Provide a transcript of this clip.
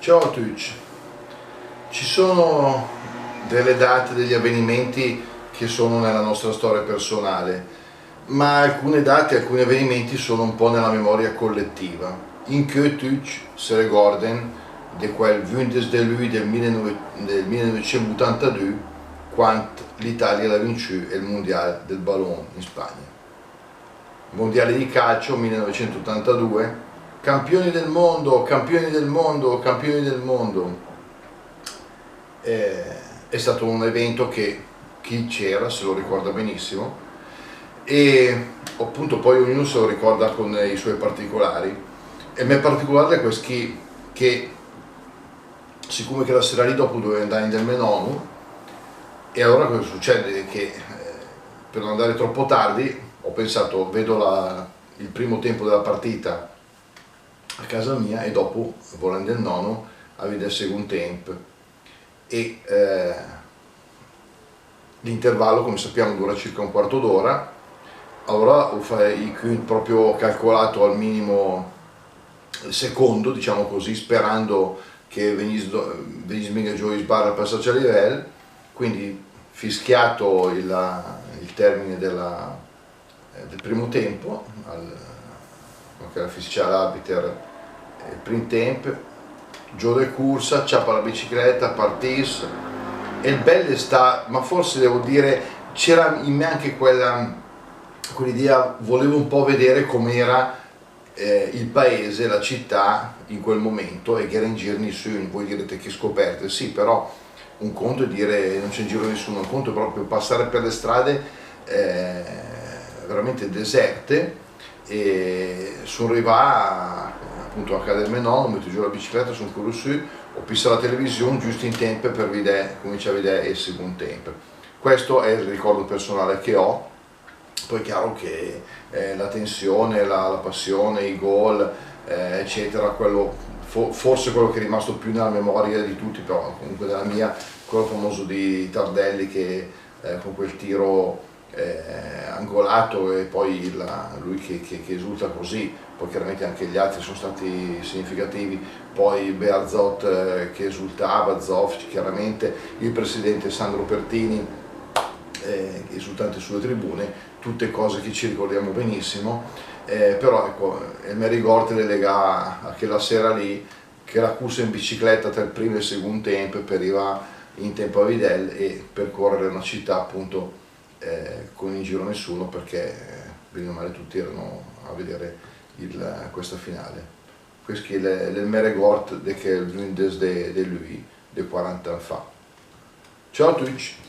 Ciao a tutti, ci sono delle date, degli avvenimenti che sono nella nostra storia personale, ma alcune date, alcuni avvenimenti sono un po' nella memoria collettiva. In che tutti se ricordano di quel 20 de lui del 1982, quando l'Italia ha vinto il mondiale del ballon in Spagna. Mondiale di calcio 1982, campioni del mondo, campioni del mondo, campioni del mondo. È stato un evento che chi c'era se lo ricorda benissimo e appunto poi ognuno se lo ricorda con i suoi particolari. E il mio particolare è questo che siccome che la sera lì dopo dovevo andare in del Menonu, e allora cosa succede? Che per non andare troppo tardi ho pensato, vedo il primo tempo della partita a casa mia e dopo volendo il nono a vedere il secondo tempo, e l'intervallo, come sappiamo, dura circa un quarto d'ora. Allora ho proprio calcolato al minimo secondo, diciamo così, sperando che venisse giù il bar al passaggio a livello, quindi fischiato il termine del primo tempo, che era fischiato l'arbiter il primo tempo, giù di corsa, ciappa la bicicletta, partis, e il bello sta, ma forse devo dire, c'era in me anche quell'idea, volevo un po' vedere com'era il paese, la città in quel momento, e che era in giro nessuno. Voi direte che scoperte, sì, però un conto è dire non c'è in giro nessuno, un conto è proprio passare per le strade veramente deserte, e sono arrivato appunto a casa del Menò, ho messo giù la bicicletta, sono corso su, ho visto la televisione giusto in tempo per cominciare a vedere il secondo tempo. Questo è il ricordo personale che ho. Poi è chiaro che la tensione, la passione, i gol, eccetera, forse quello che è rimasto più nella memoria di tutti, però comunque della mia, quello famoso di Tardelli che con quel tiro angolato, e poi lui che esulta così. Poi chiaramente anche gli altri sono stati significativi, poi Bearzot che esultava, Zoff chiaramente, il presidente Sandro Pertini esultante sulle tribune, tutte cose che ci ricordiamo benissimo, però ecco, il mio ricordo le lega a quella sera lì, che la corsa in bicicletta tra il primo e il secondo tempo per arrivare in tempo a Videl e percorrere una città appunto con in giro nessuno, perché bene o male tutti erano a vedere questa finale. Questo è il mio ricordo che è il 20 di lui, di 40 anni fa. Ciao a tutti!